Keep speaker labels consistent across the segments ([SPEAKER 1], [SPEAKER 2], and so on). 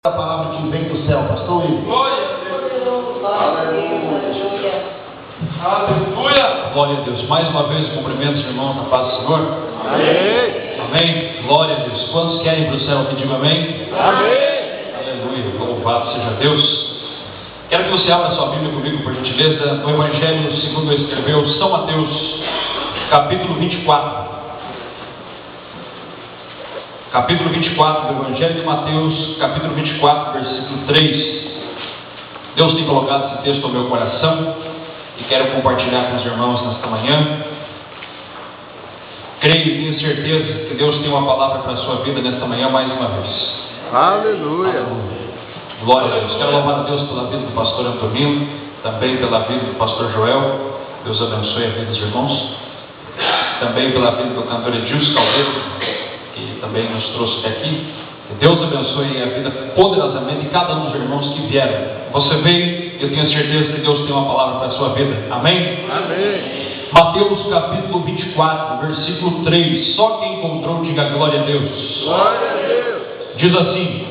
[SPEAKER 1] A palavra que vem do céu, pastor Will.
[SPEAKER 2] Glória a Deus. Aleluia. Aleluia.
[SPEAKER 3] Glória a Deus. Mais uma vez, cumprimento os irmãos na paz do Senhor.
[SPEAKER 2] Amém.
[SPEAKER 3] Amém. Glória a Deus. Quantos querem para o céu que digam amém?
[SPEAKER 2] Amém.
[SPEAKER 3] Aleluia. Louvado seja Deus. Quero que você abra sua Bíblia comigo, por gentileza, no Evangelho segundo escreveu São Mateus, capítulo 24. Capítulo 24 do Evangelho de Mateus, capítulo 24, versículo 3. Deus tem colocado esse texto no meu coração e quero compartilhar com os irmãos nesta manhã. Creio e tenho certeza que Deus tem uma palavra para a sua vida nesta manhã mais uma vez.
[SPEAKER 2] Aleluia.
[SPEAKER 3] Glória a Deus. Quero louvar a Deus pela vida do pastor Antonino, também pela vida do pastor Joel. Deus abençoe a vida dos irmãos. Também pela vida do cantor Edilson Caldeiro, que também nos trouxe até aqui. Que Deus abençoe a vida poderosamente de cada um dos irmãos que vieram. Você veio, eu tenho certeza que Deus tem uma palavra para a sua vida. Amém?
[SPEAKER 2] Amém.
[SPEAKER 3] Mateus capítulo 24, versículo 3. Só quem encontrou, diga glória a Deus.
[SPEAKER 2] Glória a Deus.
[SPEAKER 3] Diz assim: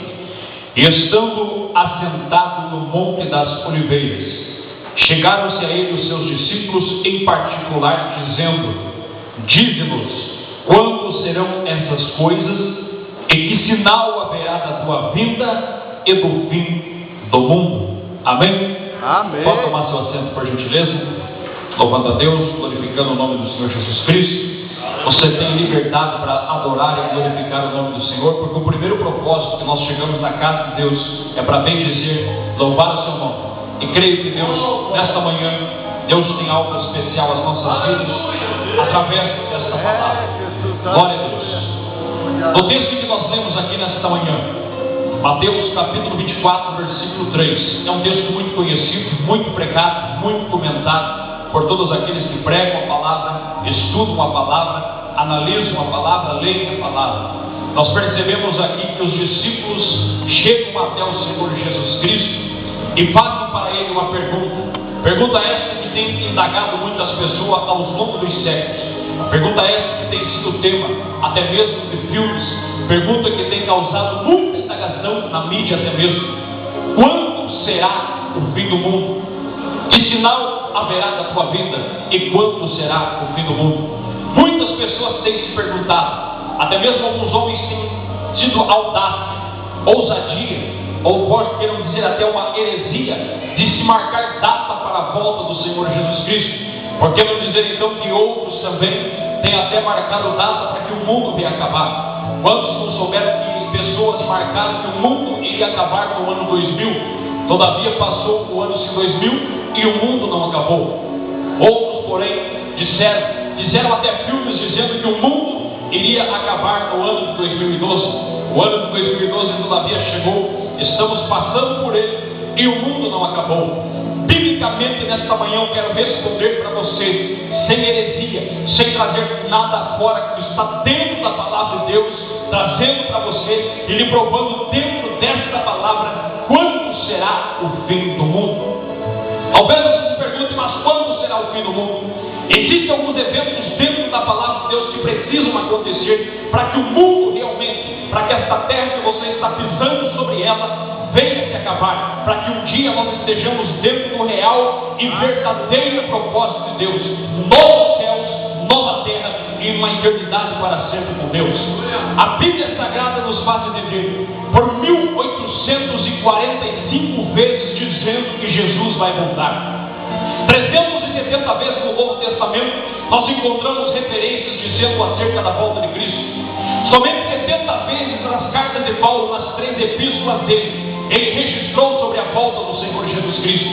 [SPEAKER 3] e estando assentado no Monte das Oliveiras, chegaram-se a ele os seus discípulos em particular, dizendo: dize-nos, quando serão essas coisas, e que sinal haverá da tua vinda e do fim do mundo? Amém?
[SPEAKER 2] Amém.
[SPEAKER 3] Pode tomar seu assento, por gentileza, louvando a Deus, glorificando o nome do Senhor Jesus Cristo. Você tem liberdade para adorar e glorificar o nome do Senhor, porque o primeiro propósito que nós chegamos na casa de Deus é para bem dizer, louvar o seu nome. E creio que Deus, nesta manhã, Deus tem algo especial às nossas vidas, através desta palavra. Glória a Deus. No texto que nós lemos aqui nesta manhã, Mateus capítulo 24, versículo 3, é um texto muito conhecido, muito pregado, muito comentado por todos aqueles que pregam a palavra, estudam a palavra, analisam a palavra, leem a palavra. Nós percebemos aqui que os discípulos chegam até o Senhor Jesus Cristo e fazem para ele uma pergunta essa que tem indagado muitas pessoas ao longo dos séculos, pergunta essa que tem sido tema até mesmo de filmes, pergunta que tem causado muita indagação na mídia até mesmo: quando será o fim do mundo? Que sinal haverá da tua vida e quando será o fim do mundo? Muitas pessoas têm se perguntado, até mesmo alguns homens têm tido ousadia, ou queremos dizer até uma heresia, de se marcar data para a volta do Senhor Jesus Cristo. Por que não dizer então que outros também têm até marcado data para que o mundo venha acabar? Quantos não souberam que pessoas marcaram que o mundo iria acabar no ano 2000? Todavia passou o ano 2000 e o mundo não acabou. Outros, porém, disseram até filmes dizendo que o mundo iria acabar no ano de 2012. O ano de 2012 todavia chegou, estamos passando por ele e o mundo não acabou. Biblicamente, nesta manhã, eu quero responder para você, sem heresia, sem trazer nada fora que está dentro da palavra de Deus, trazendo para você e lhe provando dentro desta palavra quando será o fim do mundo. Talvez você se pergunte, mas quando será o fim do mundo? Existem alguns eventos dentro da palavra de Deus que precisam acontecer para que o mundo realmente, para que esta terra que você está pisando sobre ela, venha se acabar, para que um dia nós estejamos dentro do real e verdadeiro propósito de Deus, novos céus, nova terra e uma eternidade para sempre com Deus. A Bíblia Sagrada nos faz dizer, por 1845 vezes dizendo que Jesus vai voltar. 370 vezes no Novo Testamento nós encontramos referências dizendo acerca da volta de Cristo. Somente 70 vezes nas cartas de Paulo, nas 3 epístolas dele, ele registrou sobre a volta do Senhor Jesus Cristo.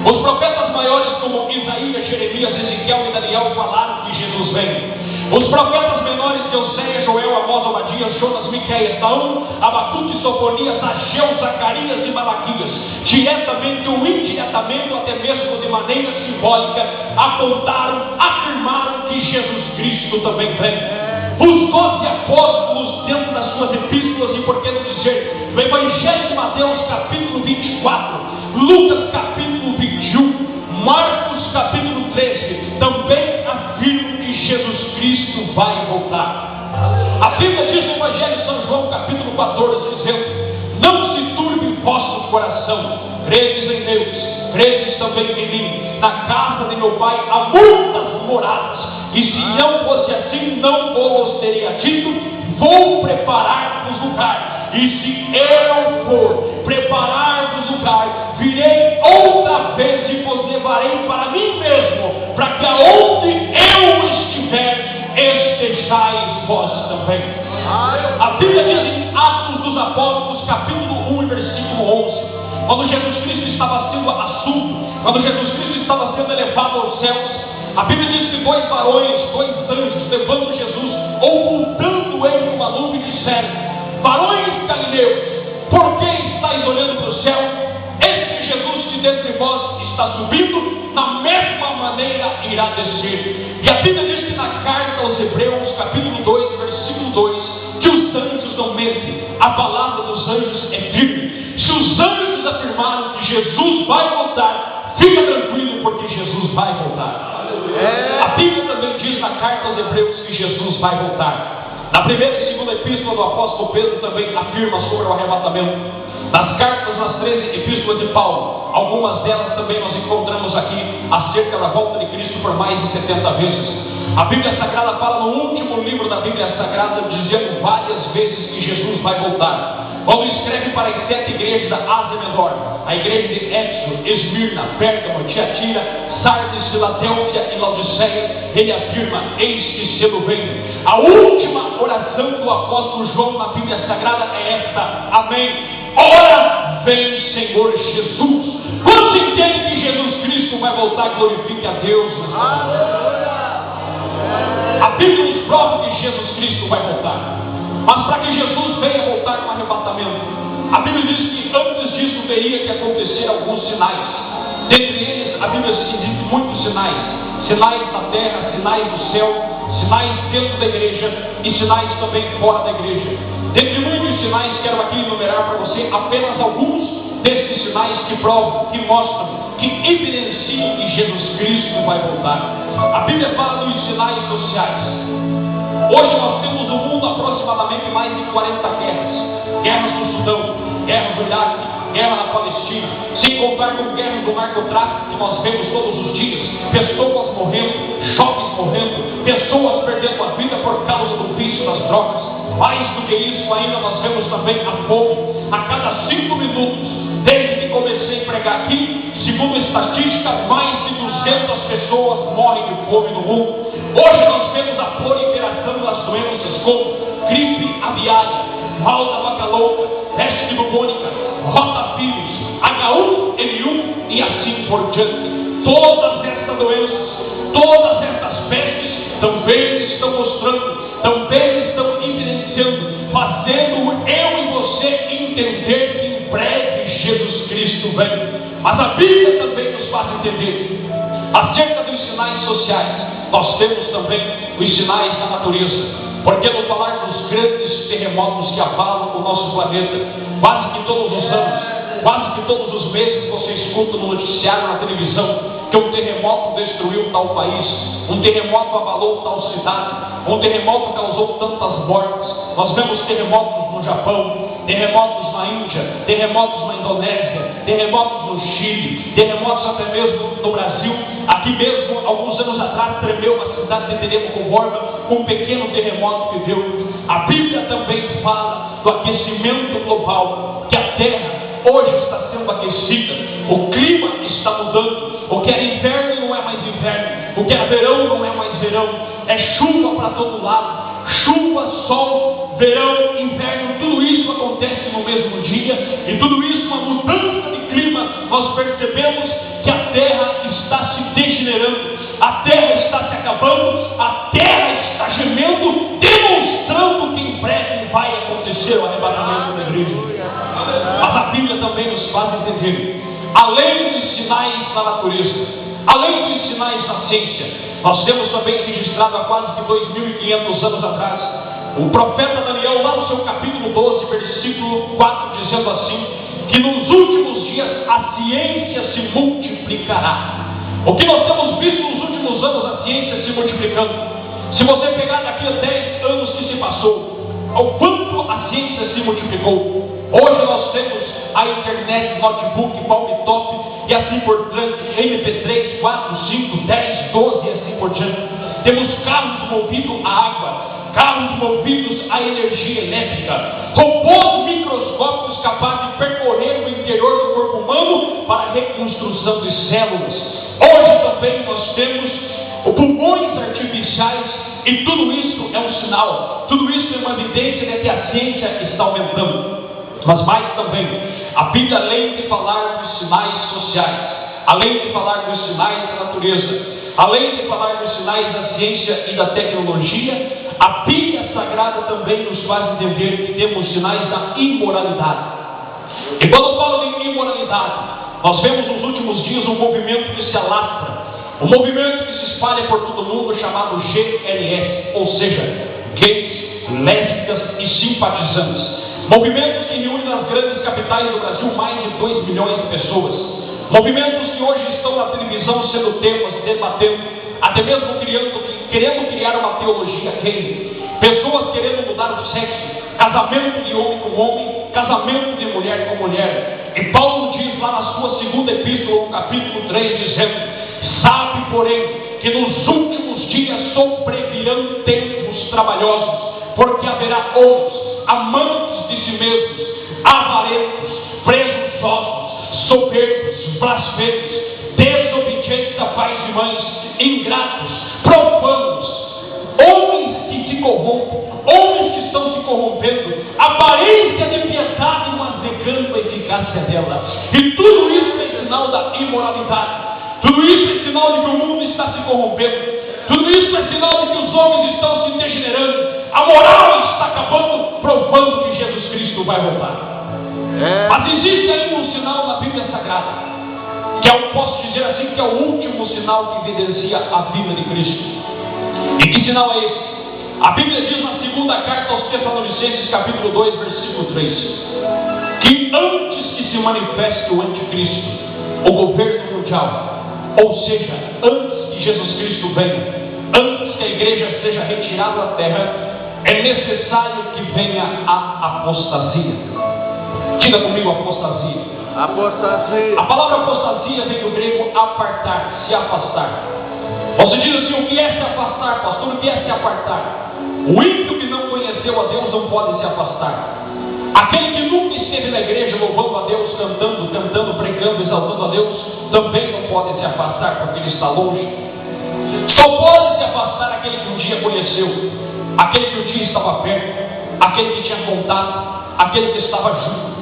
[SPEAKER 3] Os profetas maiores como Isaías, Jeremias, Ezequiel e Daniel falaram que Jesus vem. Os profetas menores de Oséias, Joel, Amós, Obadias, Jonas, Miqueias, Naum, Abacuque, Sofonias, Ageu, Zacarias e Malaquias, diretamente ou indiretamente, ou até mesmo de maneira simbólica, apontaram, afirmaram que Jesus Cristo também vem. Os 12 apóstolos, dentro das suas epístolas, e por que não dizer, no Evangelho de Mateus capítulo 24, Lucas capítulo 21, Marcos capítulo 13, também afirmam que Jesus Cristo vai voltar. A Bíblia diz no Evangelho de São João capítulo 14, dizendo: não se turbe coração. Credes em Deus, credes também em mim. Na casa de meu Pai há muitas moradas, e se não fosse assim, não vos teria dito: vou preparar-vos lugar. E se eu for preparar-vos lugar, virei outra vez e vos levarei para mim mesmo, para que aonde eu estiver, estejais vós também. A Bíblia diz em Atos dos Apóstolos, capítulo 1 e versículo 11, quando Jesus Cristo estava sendo assunto, quando Jesus Cristo estava sendo elevado aos céus, a Bíblia diz que dois varões, dois anjos, levando Jesus, ocultando ele numa nuvem, disseram: varões galileus, por que estáis olhando para o céu? Este Jesus que dentre vós está subindo, na mesma maneira irá descer. E a Bíblia diz que na carta aos Hebreus, capítulo 2, versículo 2, que os anjos não mentem, a palavra dos anjos é firme. Se os anjos afirmaram que Jesus vai voltar, fica tranquilo, porque Jesus vai voltar. A Bíblia também diz na carta aos Hebreus que Jesus vai voltar. Na primeira e segunda epístola do apóstolo Pedro também afirma sobre o arrebatamento. Nas cartas, nas 13 epístolas de Paulo, algumas delas também nós encontramos aqui acerca da volta de Cristo por mais de 70 vezes. A Bíblia Sagrada fala no último livro da Bíblia Sagrada, dizendo várias vezes que Jesus vai voltar. Quando escreve para as 7 igrejas da Ásia Menor, a igreja de Éfeso, Esmirna, Pérgamo, Tiatira, Sardes, Filadélfia e Laodiceia, ele afirma: eis que cedo venho. A última oração do apóstolo João na Bíblia Sagrada é esta: amém. Ora vem, Senhor Jesus. Quando entende que Jesus Cristo vai voltar, glorifique a Deus. A Bíblia nos prova que Jesus Cristo vai voltar. Mas para que Jesus venha voltar com arrebatamento, a Bíblia diz que antes disso teria que acontecer alguns sinais. Dentre eles, a Bíblia diz muitos sinais: sinais na terra, sinais no céu, sinais dentro da igreja e sinais também fora da igreja. Dentre muitos sinais, quero aqui enumerar para você apenas alguns desses sinais que provam, que mostram, que evidenciam que Jesus Cristo vai voltar. A Bíblia fala dos sinais sociais. Hoje nós temos no mundo aproximadamente mais de 40 guerras. Guerras no Sudão, guerra no Iraque, guerra na Palestina, sem contar com guerras do narcotráfico que nós vemos todos os dias. Pessoas morrendo, jovens morrendo, pessoas perdendo a vida por causa do vício das drogas. Mais do que isso ainda, nós vemos também a fome. A cada 5 minutos, desde que comecei a pregar aqui, segundo estatística, mais de 200 pessoas morrem de fome no mundo. Hoje nós temos a proliferação das doenças como gripe aviária, mal da vaca louca, peste bubônica, rotavírus, H1N1 e assim por diante. Todas essas doenças, todas essas pestes também estão mostrando, também estão evidenciando, fazendo eu e você entender que em breve Jesus Cristo vem. Mas a Bíblia também nos faz entender acerca dos sinais sociais. Nós temos também os sinais da natureza, porque no falar dos grandes terremotos que abalam o nosso planeta, quase que todos os anos, quase que todos os meses você escuta no noticiário, na televisão, que um terremoto destruiu tal país, um terremoto abalou tal cidade, um terremoto causou tantas mortes. Nós vemos terremotos no Japão, terremotos na Índia, terremotos na Indonésia, terremotos no Chile, terremotos até mesmo no Brasil. Aqui mesmo, alguns anos atrás, tremeu uma cidade de Terecomborba com um pequeno terremoto que deu. A Bíblia também fala do aquecimento global, que a Terra hoje está sendo aquecida, o clima está mudando. O que era inverno não é mais inverno, o que era verão não é mais verão, é chuva para todo lado. Chuva, sol, verão, inverno, tudo isso acontece no mesmo dia, e tudo isso, uma mudança de clima. Nós percebemos que a terra está se degenerando, a terra está se acabando, a terra está gemendo, demonstrando que em breve vai acontecer o arrebatamento da igreja. Mas a Bíblia também nos faz entender, além dos sinais da natureza, além dos sinais da ciência, nós temos também registrado há quase que 2.500 anos atrás, o profeta Daniel, lá no seu capítulo 12, versículo 4, dizendo assim, que nos últimos dias a ciência se multiplicará. O que nós temos visto nos últimos anos, a ciência se multiplicando. Se você pegar daqui a 10 anos que se passou, ao quanto a ciência se multiplicou. Hoje nós temos a internet, notebook, palm-top e assim por diante, MP3, 4, 5, 10, 12 e assim por diante. Temos carros movidos a água, carros movidos a energia elétrica, robôs microscópicos capazes de percorrer o interior do corpo humano para a reconstrução de células. Hoje também nós temos pulmões artificiais e tudo isso é um sinal, tudo isso é uma evidência de que a ciência está aumentando. Mas mais também, a Bíblia, além de falar dos sinais sociais, além de falar dos sinais da natureza, além de falar dos sinais da ciência e da tecnologia, a Bíblia Sagrada também nos faz entender que temos sinais da imoralidade. E quando eu falo de imoralidade, nós vemos nos últimos dias um movimento que se alastra, um movimento que se espalha por todo mundo chamado GLS, ou seja, gays, lésbicas e simpatizantes. Movimentos que reúnem nas grandes capitais do Brasil mais de 2 milhões de pessoas. Movimentos que hoje estão na televisão sendo temas, debatendo, até mesmo querendo criar uma teologia gay. Pessoas querendo mudar o sexo, casamento de homem com homem, casamento de mulher com mulher. E Paulo diz lá na sua segunda epístola, no capítulo 3, dizendo: sabe, porém, que nos últimos dias sobrevirão tempos trabalhosos, porque haverá outros, amantes de si mesmos, avarentos, presunçosos, soberbos, blasfemos, desobedientes a pais e mães, ingratos, profanos, homens que se corrompem, homens que estão se corrompendo, aparência de piedade, mas negando a eficácia dela. E tudo isso é sinal da imoralidade. Tudo isso é sinal de que o mundo está se corrompendo. Tudo isso é sinal de que os homens estão se degenerando. A moral está acabando, provando que Jesus Cristo vai voltar. Mas existe ainda um sinal na Bíblia Sagrada, que eu posso dizer assim, que é o último sinal que evidencia a vinda de Cristo. E que sinal é esse? A Bíblia diz na segunda carta aos Tessalonicenses, capítulo 2, versículo 3, que antes que se manifeste o anticristo, o governo mundial, ou seja, antes que Jesus Cristo venha, antes que a igreja seja retirada da terra, é necessário que venha a apostasia. Diga comigo, apostasia.
[SPEAKER 2] Apostasia.
[SPEAKER 3] A palavra apostasia vem do grego apartar, se afastar. Você diz assim: o que é se afastar, pastor? O que é se apartar? O ímpio que não conheceu a Deus não pode se afastar. Aquele que nunca esteve na igreja louvando a Deus, cantando, pregando, exaltando a Deus, também não pode se afastar porque ele está longe. Só pode se afastar aquele que um dia conheceu, aquele que um dia estava perto, aquele que tinha contato, aquele que estava junto.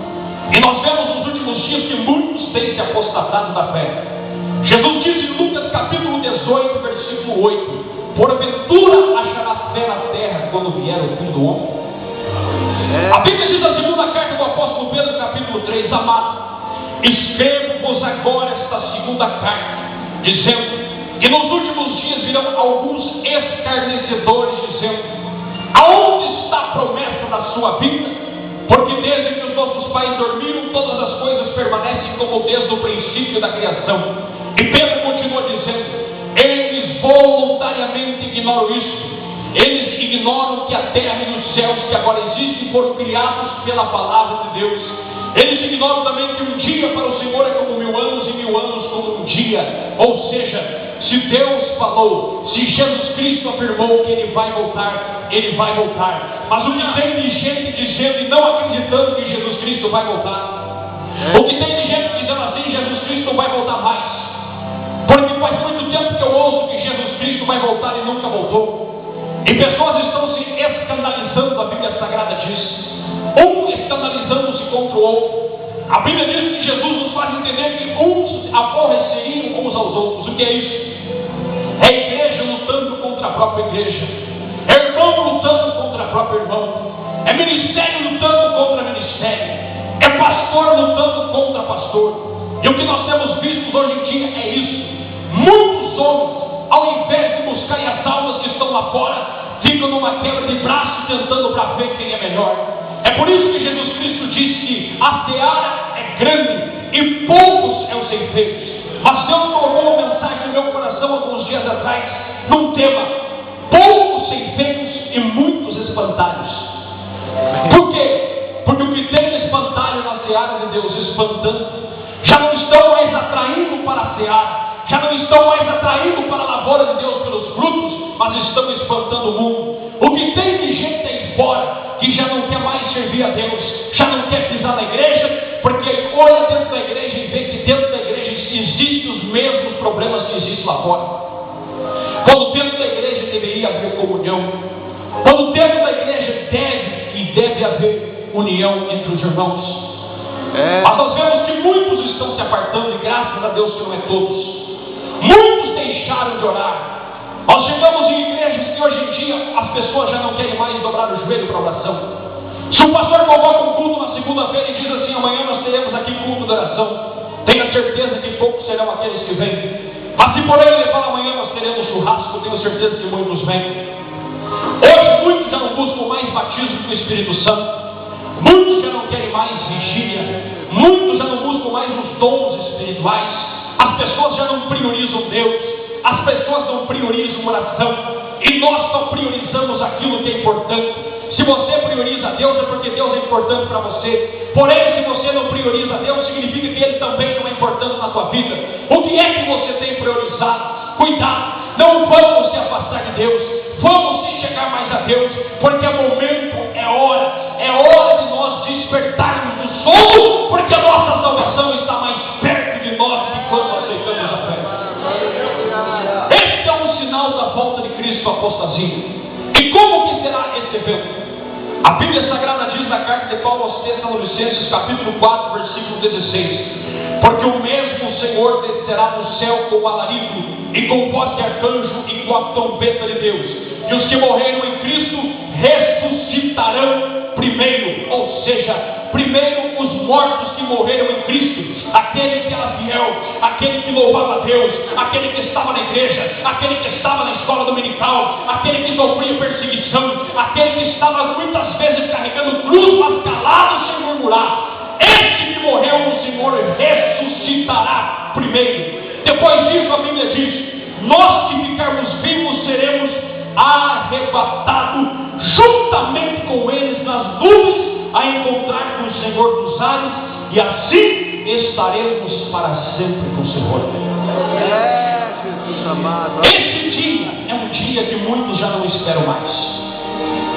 [SPEAKER 3] E nós vemos nos últimos dias que muitos têm se apostatado da fé. Jesus disse em Lucas capítulo 18, versículo 8: porventura achará fé na terra quando vier o Filho do Homem? A Bíblia diz na segunda carta do apóstolo Pedro, capítulo 3: amado, escrevo-vos agora esta segunda carta, dizendo que nos últimos dias virão alguns escarnecedores, dizendo: aonde está a promessa da sua vinda? Porque desde que os nossos pais dormiram, todas as coisas permanecem como desde o princípio da criação. E Pedro continua dizendo: eles voluntariamente ignoram isso. Eles ignoram que a terra e os céus que agora existem foram criados pela palavra de Deus. Eles ignoram também que um dia para o Senhor é como 1000 anos e 1000 anos como um dia. Ou seja, se Deus falou, se Jesus Cristo afirmou que Ele vai voltar, Ele vai voltar. Mas o que tem de gente dizendo e não acreditando que Jesus Cristo vai voltar? O que tem de gente dizendo assim: Jesus Cristo não vai voltar mais, porque faz muito tempo que eu ouço que Jesus Cristo vai voltar e nunca voltou. E pessoas estão se escandalizando, a Bíblia Sagrada diz, um escandalizando-se contra o outro. A Bíblia diz que Jesus nos faz entender que uns aborreceriam uns aos outros. O que é isso? É a igreja lutando contra a própria igreja, é irmão lutando contra a própria irmão, é ministério lutando contra ministério, é pastor lutando contra pastor. E o que nós temos visto hoje em dia é isso. Muitos homens, ao invés de buscarem as almas que estão lá fora, ficam numa quebra de braço tentando para ver quem é melhor. É por isso que Jesus Cristo diz que a seara é grande e poucos são os ceifeiros. Mas Deus colocou uma mensagem no meu coração alguns dias atrás, num tema: poucos ceifeiros e muitos espantalhos. Por quê? Porque o que tem espantalho na seara de Deus espantando, já não estão mais atraindo para a seara, já não estão mais atraindo para a lavoura de Deus pelos frutos, mas estão espantando o mundo. O que tem de gente aí fora que já não quer mais servir a Deus, já não quer pisar na igreja, porque olha dentro da igreja e vê que dentro da igreja existem os mesmos problemas que existem lá fora. Quando dentro da igreja deveria haver comunhão, quando dentro da igreja deve haver união entre os irmãos. Mas nós vemos que muitos estão se apartando, e graças a Deus que não é todos. Muitos deixaram de orar. Nós chegamos em igrejas que hoje em dia as pessoas já não querem mais dobrar o joelho para oração. Se o pastor convoca um culto na segunda-feira e diz assim: amanhã nós teremos aqui culto de oração, tenha certeza que poucos serão aqueles que vêm. Mas se por ele falar amanhã nós teremos churrasco, tenho certeza que muitos vêm. Hoje muitos já não buscam mais batismo do Espírito Santo, muitos já não querem mais vigília, muitos já não buscam mais os dons espirituais, as pessoas já não priorizam Deus, as pessoas não priorizam oração, e nós só priorizamos aquilo que é importante. Se você prioriza Deus, é porque Deus é importante para você. Porém, se você não prioriza Deus, significa que Ele também não é importante na sua vida. O que é que você tem priorizado? Cuidado, não vamos se afastar de Deus, vamos sim chegar mais a Deus, porque é momento, é hora de nós despertarmos do sono, porque a nossa salvação está mais perto de nós de quando aceitamos a fé. Este é um sinal da volta de Cristo, apostasia. E como que será esse evento? A Bíblia Sagrada diz na carta de Paulo aos Tessalonicenses, capítulo 4, versículo 16: porque o mesmo Senhor descerá do céu com alarido, e com voz de arcanjo, e com a trombeta de Deus, e os que morreram em Cristo ressuscitarão primeiro. Ou seja, primeiro os mortos que morreram em Cristo, aquele que era fiel, aquele que louvava a Deus, aquele que estava na igreja, aquele que estava na escola dominical, aquele que sofria perseguição, aquele que estava muitas vezes carregando cruz, mas calado sem murmurar. Este que morreu no Senhor ressuscitará primeiro. Depois disso a Bíblia diz: nós que ficarmos vivos seremos arrebatados juntamente com eles nas nuvens, a encontrar com o Senhor dos ares, e assim estaremos para sempre com o Senhor.
[SPEAKER 2] Jesus amado.
[SPEAKER 3] Este dia é um dia que muitos já não esperam mais.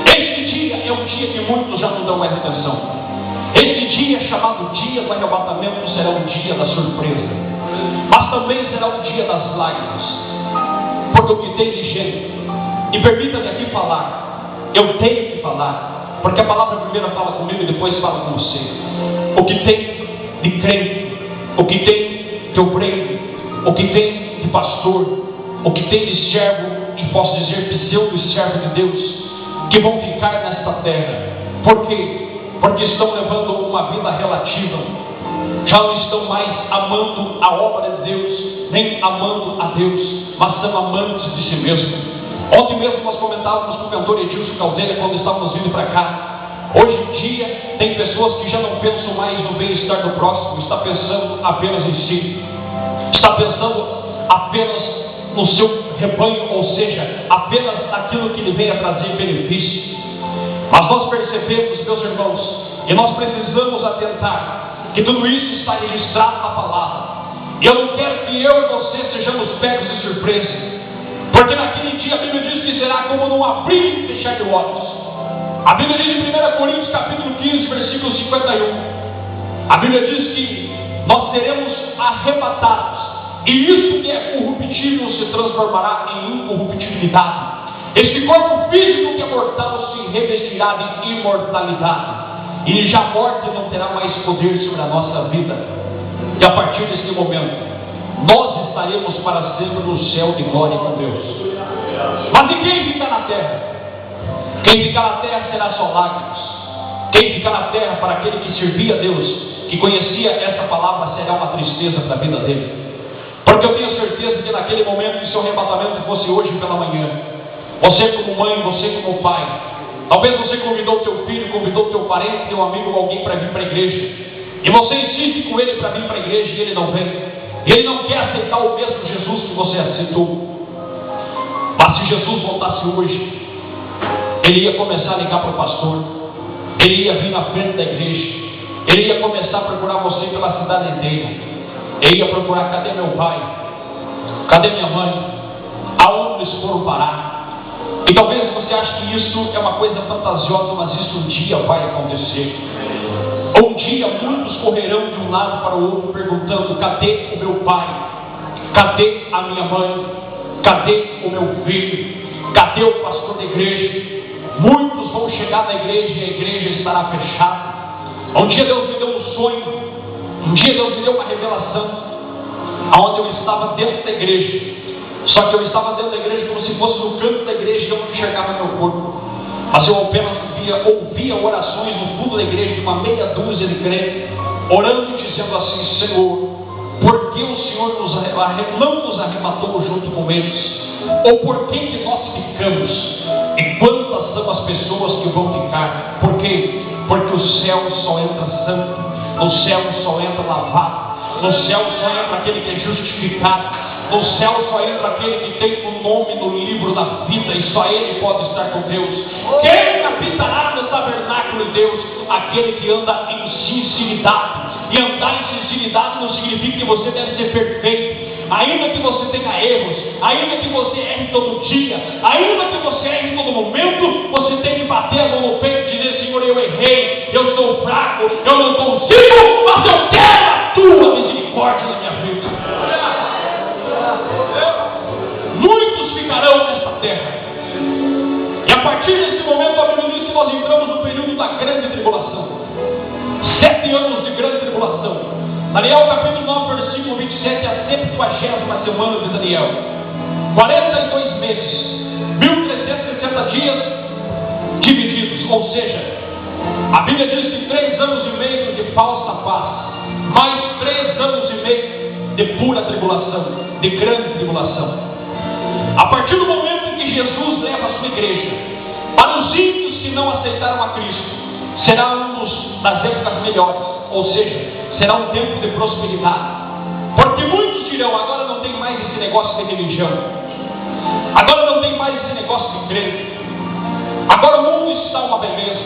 [SPEAKER 3] Este dia é um dia que muitos já não dão mais atenção. Este dia, chamado dia do arrebatamento, será um dia da surpresa, mas também será um dia das lágrimas, porque o que tem de gente, e permita-me aqui falar, eu tenho que falar, porque a palavra primeiro fala comigo e depois fala com você. O que tem de crente, o que tem de obreiro, o que tem de pastor, o que tem de servo, e posso dizer pseudo-servo de Deus, que vão ficar nesta terra. Por quê? Porque estão levando uma vida relativa, já não estão mais amando a obra de Deus, nem amando a Deus, mas são amantes de si mesmos. Ontem mesmo nós comentávamos com o cantor Edilson Caldeira quando estávamos vindo para cá. Hoje em dia tem pessoas que já não pensam mais no bem-estar do próximo, está pensando apenas em si, está pensando apenas no seu rebanho, ou seja, apenas naquilo que lhe vem a trazer benefício. Mas nós percebemos, meus irmãos, e nós precisamos atentar que tudo isso está registrado na palavra. E eu não quero que eu e você sejamos pegos de surpresa, porque naquele dia a Bíblia diz que será como num abrir e fechar de olhos. A Bíblia diz em 1 Coríntios capítulo 15, versículo 51, a Bíblia diz que nós seremos arrebatados, e isso que é corruptível se transformará em incorruptibilidade. Este corpo físico que é mortal se revestirá de imortalidade, e já a morte não terá mais poder sobre a nossa vida. E a partir desse momento, nós estaremos para sempre no céu de glória com Deus. Mas e quem ficar na terra? Quem ficar na terra será só lágrimas. Quem ficar na terra, para aquele que servia a Deus, que conhecia essa palavra, será uma tristeza para a vida dele. Porque eu tenho certeza que naquele momento, se o arrebatamento fosse hoje pela manhã, você como mãe, você como pai, talvez você convidou teu filho, convidou teu parente, teu amigo, alguém para vir para a igreja, e você insiste com ele para vir para a igreja e ele não vem, e ele não quer aceitar o mesmo Jesus que você aceitou. Mas se Jesus voltasse hoje, ele ia começar a ligar para o pastor, ele ia vir na frente da igreja, Ele ia começar a procurar você pela cidade inteira. Ele ia procurar: cadê meu pai? Cadê minha mãe? Aonde eles foram parar? E talvez você ache que isso é uma coisa fantasiosa, mas isso um dia vai acontecer. Um dia muitos correrão de um lado para o outro perguntando: cadê o meu pai? Cadê a minha mãe? Cadê o meu filho? Cadê o pastor da igreja? Muitos vão chegar na igreja e a igreja estará fechada. Um dia Deus me deu um sonho. Um dia Deus me deu uma revelação, onde eu estava dentro da igreja. Só que eu estava dentro da igreja como se fosse no canto da igreja e eu não enxergava meu corpo. Mas eu apenas ouvia orações no fundo da igreja de uma meia dúzia de crentes, orando e dizendo assim: Senhor, por que o Senhor não nos arrebatou junto com eles? Ou por que nós ficamos? E quantas são as pessoas que vão ficar? Por quê? Porque o céu só entra santo, no céu só entra lavado, no céu só entra aquele que é justificado. No céu só entra aquele que tem o nome no livro da vida, e só ele pode estar com Deus. Quem habitará no tabernáculo de Deus? Aquele que anda em sinceridade. E andar em sinceridade não significa que você deve ser perfeito. Ainda que você tenha erros, ainda que você erre todo dia, ainda que você erre em todo momento, você tem que bater a mão no peito e dizer: Senhor, eu errei, eu sou fraco, eu não consigo, mas eu quero a tua misericórdia na minha vida. Muitos ficarão nesta terra. E a partir desse momento, a Bíblia diz que nós entramos no período da grande tribulação. 7 anos de grande tribulação. Daniel capítulo 9, versículo 27, a 70ª semana de Daniel. 42 meses, 1360 dias divididos. Ou seja, a Bíblia diz que 3 anos e meio de falsa paz, mais 3 anos e meio de pura tribulação, de grande tribulação. A partir do momento em que Jesus leva a sua igreja para os ímpios que não aceitaram a Cristo, será das épocas melhores, ou seja, será um tempo de prosperidade. Porque muitos dirão: agora não tem mais esse negócio de religião, agora não tem mais esse negócio de crente, agora o mundo está uma beleza,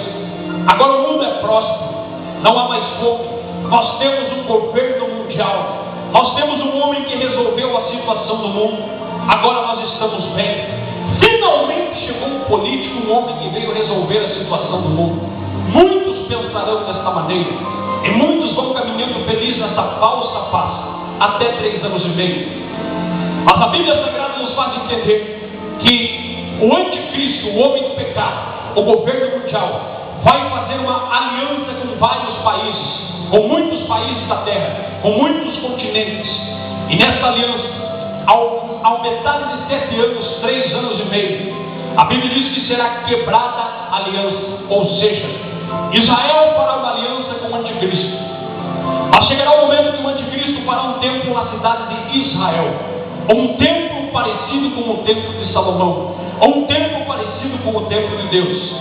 [SPEAKER 3] agora o mundo é próspero, não há mais fome, nós temos um governo mundial, nós temos um homem que resolveu a situação do mundo. Agora nós estamos bem. Finalmente chegou um político, um homem que veio resolver a situação do mundo. Muitos pensarão desta maneira, e muitos vão caminhando felizes nessa falsa paz, até 3 anos e meio. Mas a Bíblia Sagrada nos faz entender que o anticristo, o homem do pecado, o governo mundial, vai fazer uma aliança com vários países, com muitos países da terra, com muitos continentes. E nessa aliança, ao metade de 7 anos, 3 anos e meio, a Bíblia diz que será quebrada a aliança. Ou seja, Israel fará uma aliança com o anticristo. Mas chegará o momento que o anticristo fará um templo na cidade de Israel, um templo parecido com o templo de Salomão, um templo parecido com o templo de Deus.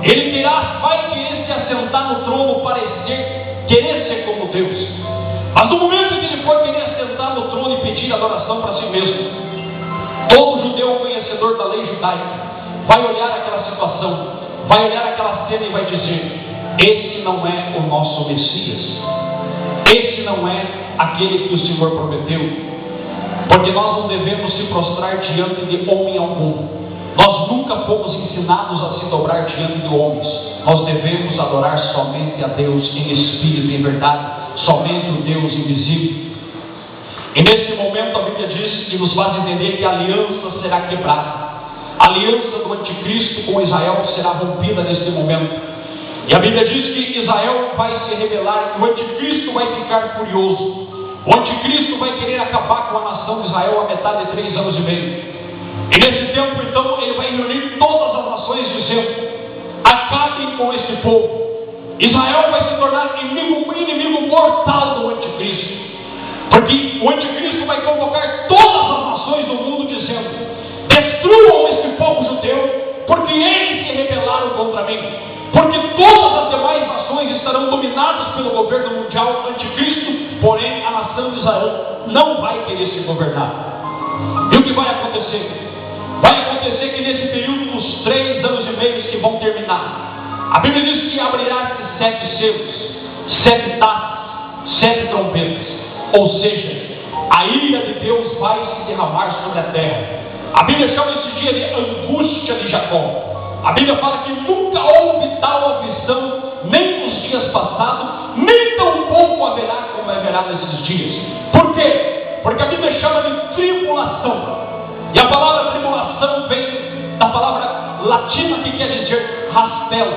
[SPEAKER 3] Ele vai querer se assentar no trono, querer ser como Deus. Mas no momento em que ele for querer assentar no trono e pedir adoração para si mesmo, todo judeu conhecedor da lei judaica vai olhar aquela situação, vai olhar aquela cena e vai dizer: esse não é o nosso Messias, esse não é aquele que o Senhor prometeu. Porque nós não devemos se prostrar diante de homem algum. Nós nunca fomos ensinados a se dobrar diante de homens. Nós devemos adorar somente a Deus em espírito e em verdade, somente o Deus invisível. E nesse momento a Bíblia diz e nos faz entender que a aliança será quebrada. A aliança do anticristo com Israel será rompida neste momento. E a Bíblia diz que Israel vai se rebelar, e o anticristo vai ficar furioso. O anticristo vai querer acabar com a nação de Israel a metade de 3 anos e meio. E nesse tempo então ele vai reunir todas as nações dizendo: acabem com este povo. Israel vai se tornar um inimigo mortal do anticristo. Porque o anticristo vai convocar todas as nações do mundo dizendo: destruam este povo judeu, porque eles se rebelaram contra mim. Porque todas as demais nações estarão dominadas pelo governo mundial anticristo, porém a nação de Israel não vai querer se governar. E o que vai acontecer? Vai acontecer que nesse período dos 3 anos e meio que vão terminar, a Bíblia diz que abrirá-se 7 selos. 7 trombetas. Ou seja, a ira de Deus vai se derramar sobre a terra. A Bíblia chama esse dia de angústia de Jacó. A Bíblia fala que nunca houve tal aflição, nem nos dias passados, nem tampouco haverá como haverá nesses dias. Por quê? Porque a Bíblia chama de tribulação. E a palavra tribulação vem da palavra latina que quer dizer rastelo.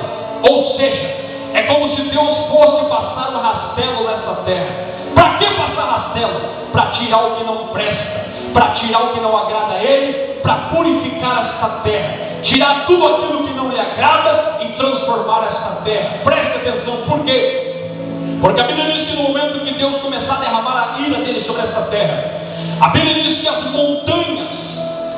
[SPEAKER 3] Ou seja, é como se Deus fosse passar um rastelo nessa terra. Para que passar rastelo? Para tirar o que não presta, para tirar o que não agrada a Ele, para purificar esta terra, tirar tudo aquilo que não lhe agrada e transformar esta terra. Preste atenção, por quê? Porque a Bíblia diz que no momento que Deus começar a derramar a ira dele sobre esta terra, a Bíblia diz que as montanhas,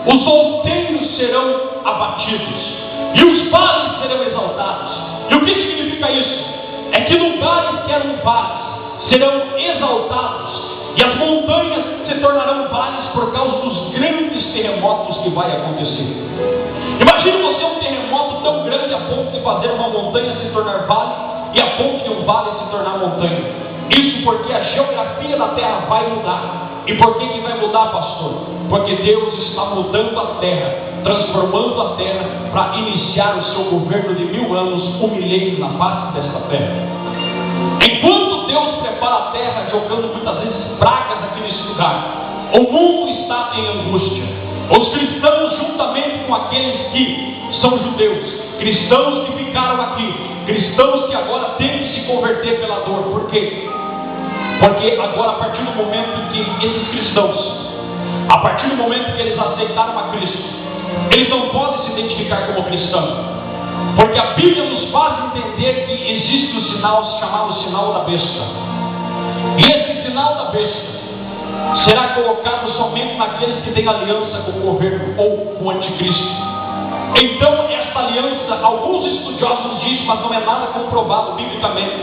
[SPEAKER 3] os outeiros serão abatidos e os vales serão exaltados. E o que significa isso? É que lugares que eram vales serão exaltados e as montanhas se tornarão vales por causa dos grandes terremotos que vai acontecer. Imagine você um terremoto tão grande a ponto de fazer uma montanha se tornar vale e a ponto de um vale se tornar montanha. Isso porque a geografia da terra vai mudar. E por que vai mudar, pastor? Porque Deus está mudando a terra, transformando a terra para iniciar o seu governo de 1000 anos, um milênio na face desta terra. Enquanto Deus prepara a terra, jogando muitas vezes pragas aqui nesse lugar, o mundo está em angústia. Os cristãos, juntamente com aqueles que são judeus, cristãos que ficaram aqui, cristãos que agora têm que se converter pela dor. Por quê? Porque agora, a partir do momento que esses cristãos, a partir do momento que eles aceitaram a Cristo, eles não podem se identificar como cristãos, porque a Bíblia nos faz entender que existe um sinal chamado sinal da besta, e esse sinal da besta será colocado somente naqueles que têm aliança com o governo ou com o anticristo. Então, essa aliança, alguns estudiosos dizem, mas não é nada comprovado biblicamente,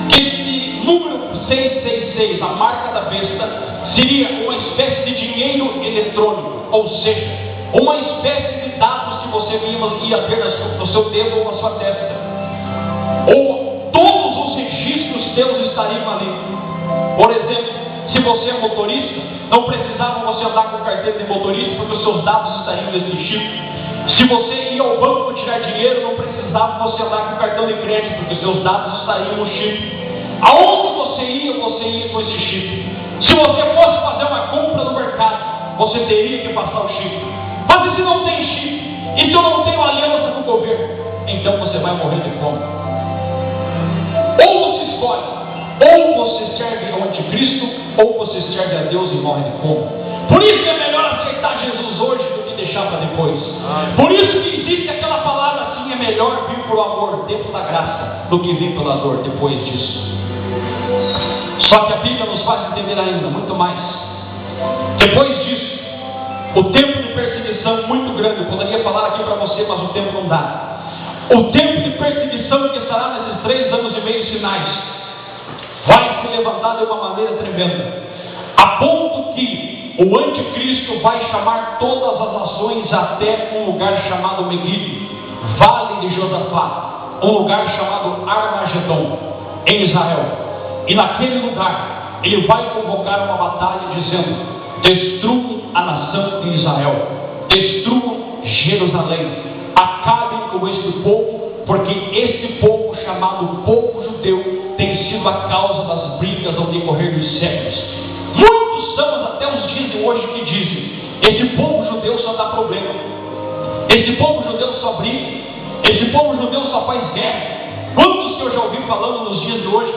[SPEAKER 3] que esse número 666, a marca da besta, seria uma espécie de dinheiro eletrônico, ou seja, uma espécie de dados que você ia ter no seu dedo ou na sua testa, ou todos os registros teus estariam ali. Por exemplo, se você é motorista, não precisava você andar com carteira de motorista, porque os seus dados estariam nesse chip. Se você ia ao banco tirar dinheiro, não precisava você andar com cartão de crédito, porque os seus dados estariam no chip. Aonde você ia com esse chip. Se você fosse fazer uma compra no mercado, você teria que passar o chip. Mas e se não tem chip? E se eu não tenho aliança com o governo? Então você vai morrer de fome. Ou você escolhe, ou você serve ao anticristo, ou você serve a Deus e morre de fome. Por isso é melhor aceitar Jesus hoje do que deixar para depois. Por isso que existe aquela palavra assim: é melhor vir pelo amor dentro da graça do que vir pela dor depois disso. Só que a Bíblia nos faz entender ainda muito mais. Depois disso, o tempo de perseguição muito grande, eu poderia falar aqui para você, mas o tempo não dá. O tempo de perseguição que estará nesses 3 anos e meio finais vai se levantar de uma maneira tremenda, a ponto que o anticristo vai chamar todas as nações até um lugar chamado Meguido, Vale de Josafá, um lugar chamado Armagedon, em Israel. E naquele lugar ele vai convocar uma batalha dizendo: destruam a nação de Israel, destruam Jerusalém, acabem com este povo, porque esse povo chamado povo judeu tem sido a causa das brigas ao decorrer dos séculos. Muitos são até os dias de hoje que dizem: esse povo judeu só dá problema, esse povo judeu só briga, esse povo judeu só faz guerra. Quantos que eu já ouvi falando nos dias de hoje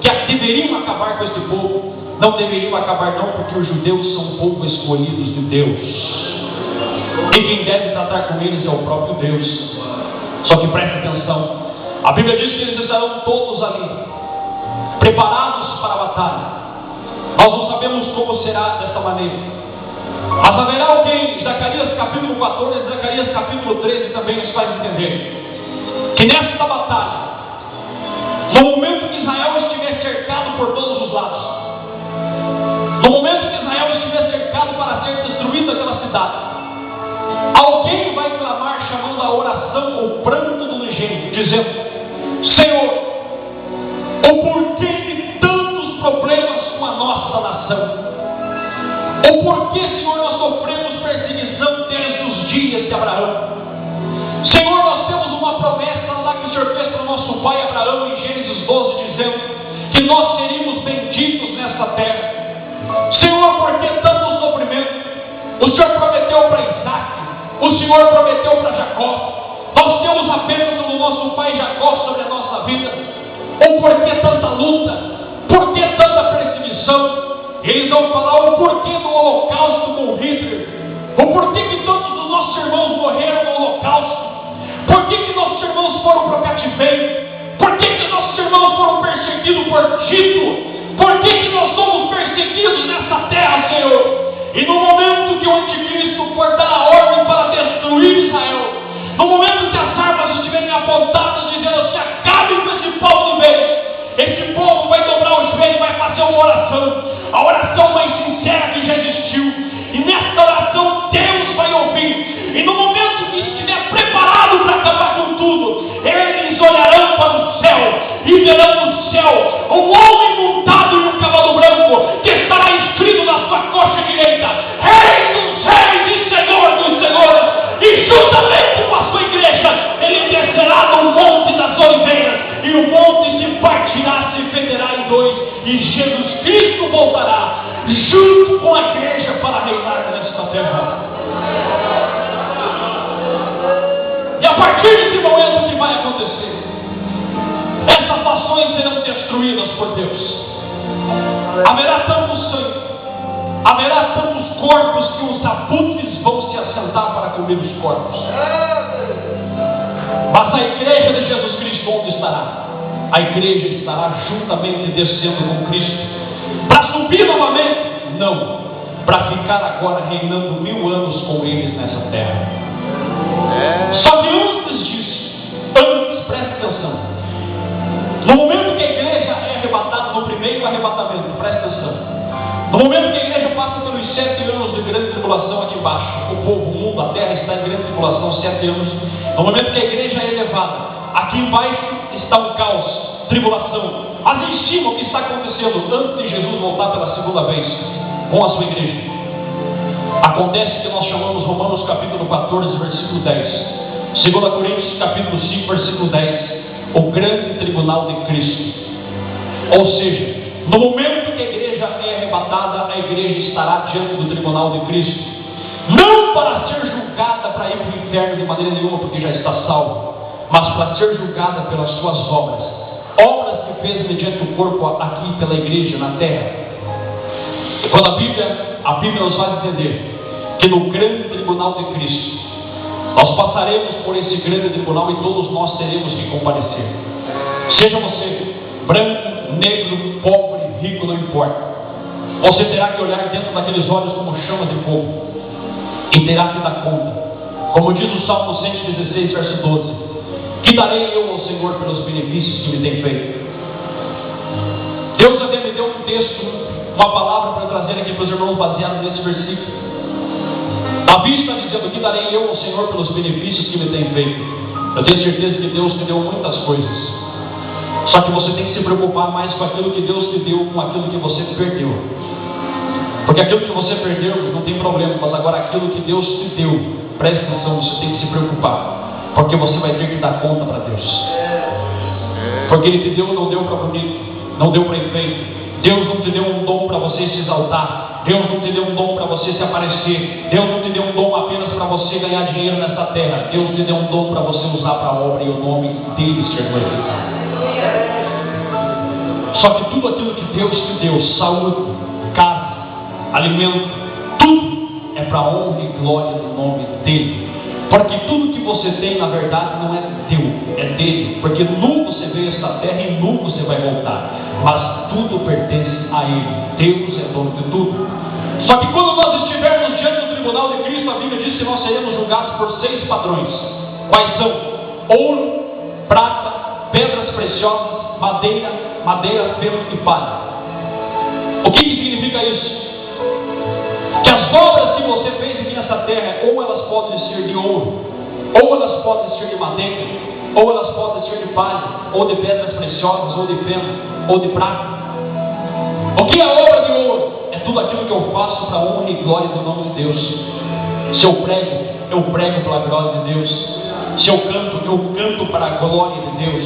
[SPEAKER 3] que deveriam acabar com esse povo? Não deveriam acabar não, porque os judeus são povo escolhidos de Deus, e quem deve tratar com eles é o próprio Deus. Só que preste atenção, a Bíblia diz que eles estarão todos ali, preparados para a batalha. Nós não sabemos como será desta maneira, mas haverá alguém, Zacarias capítulo 14, Zacarias capítulo 13 também nos faz entender que nesta batalha, no momento que Israel estiver cercado por todos os lados, no momento que Israel estiver cercado para ser destruída aquela cidade, alguém vai clamar chamando a oração, o pranto do unigênito, dizendo: Senhor, o porquê de tantos problemas nossa nação. O porquê, Senhor, nós sofremos perseguição desde os dias de Abraão. Senhor, nós temos uma promessa lá que o Senhor fez para o nosso pai Abraão em Gênesis 12, dizendo que nós seríamos benditos nessa terra. Senhor, por que tanto sofrimento? O Senhor prometeu para Isaac, o Senhor prometeu para Jacó. Nós temos a bênção do nosso pai Jacó sobre a nossa vida. O porquê tanta luta? Por que tanta perseguição? Eles vão falar o porquê do holocausto com Hitler. O porquê que tantos dos nossos irmãos morreram no holocausto. Por que nossos irmãos foram para o cativeiro? Por que nossos irmãos foram perseguidos por Tito? Por que nós somos perseguidos nessa terra, Senhor? E no momento que o anticristo for dar a ordem para destruir Israel, no momento que as armas estiverem apontadas, dizendo assim, acabe com esse povo de vez, esse povo vai dobrar o joelho e vai fazer uma oração, a oração mais sincera que já existiu. E nessa oração Deus vai ouvir. E no momento que estiver preparado para acabar com tudo, eles olharão para o céu e verão no céu um homem montado em um cavalo branco, que estará escrito na sua coxa direita: Rei dos reis e Senhor dos senhores. E juntamente com a sua igreja, ele descerá no monte das oliveiras, e o monte se partirá, se federá em dois, e Jesus Cristo voltará junto com a igreja para reinar nesta terra. E a partir desse momento, o que vai acontecer? Essas nações serão destruídas por Deus. Haverá tanto sangue, haverá tantos corpos, que os abutres vão se assentar para comer os corpos. Mas a igreja de Jesus Cristo onde estará? A igreja estará juntamente descendo com Cristo. Para subir novamente? Não. Para ficar agora reinando 1000 anos com eles nessa terra. Só que antes disso, preste atenção. No momento que a igreja é arrebatada, no primeiro arrebatamento, preste atenção. No momento que a igreja passa pelos 7 anos de grande tribulação aqui embaixo, o povo, o mundo, a terra está em grande tribulação, 7 anos. No momento que a igreja é elevada, aqui embaixo está o caos, tribulação. Mas em cima, o que está acontecendo antes de Jesus voltar pela segunda vez com a sua igreja? Acontece o que nós chamamos Romanos capítulo 14, versículo 10. 2 Coríntios capítulo 5, versículo 10. O grande tribunal de Cristo. Ou seja, no momento que a igreja é arrebatada, a igreja estará diante do tribunal de Cristo. Não para ser julgada para ir para o inferno de maneira nenhuma, porque já está salvo, mas para ser julgada pelas suas obras. Obras que fez mediante o corpo aqui pela igreja na terra. E quando a Bíblia nos faz entender que no grande tribunal de Cristo, nós passaremos por esse grande tribunal e todos nós teremos que comparecer. Seja você branco, negro, pobre, rico, não importa. Você terá que olhar dentro daqueles olhos como chama de fogo e terá que dar conta. Como diz o Salmo 116, verso 12: que darei eu ao Senhor pelos benefícios que me tem feito? Deus até me deu um texto, uma palavra para trazer aqui para os irmãos baseado nesse versículo. Davi está dizendo: que darei eu ao Senhor pelos benefícios que me tem feito? Eu tenho certeza que Deus te deu muitas coisas, só que você tem que se preocupar mais com aquilo que Deus te deu, com aquilo que você perdeu. Porque aquilo que você perdeu não tem problema, mas agora aquilo que Deus te deu, preste atenção, você tem que se preocupar, porque você vai ter que dar conta para Deus. Porque Ele te deu, não deu para bonito, não deu para enfeite. Deus não te deu um dom para você se exaltar. Deus não te deu um dom para você se aparecer. Deus não te deu um dom apenas para você ganhar dinheiro nessa terra. Deus te deu um dom para você usar para a obra e o nome dele ser glorificado. Só que tudo aquilo que Deus te deu, saúde, casa, alimento, tudo é para a honra e glória do nome dele. Porque tudo que você tem, na verdade, não é teu, é dele. Porque nu você veio a esta terra e nu você vai voltar. Mas tudo pertence a ele. Deus é dono de tudo. Só que quando nós estivermos diante do tribunal de Cristo, a Bíblia diz que nós seremos julgados por 6 padrões. Quais são? Ouro, prata, pedras preciosas, madeira, pelo e palha. O que significa isso? Que as obras que você fez aqui nessa terra, ou elas podem ser de ouro, ou elas podem ser de madeira, ou elas podem ser de palha, ou de pedras preciosas, ou de feno, ou de prata. O que é a obra de ouro? a honra e glória do nome de Deus. Se eu prego pela glória de Deus. Se eu canto para a glória de Deus.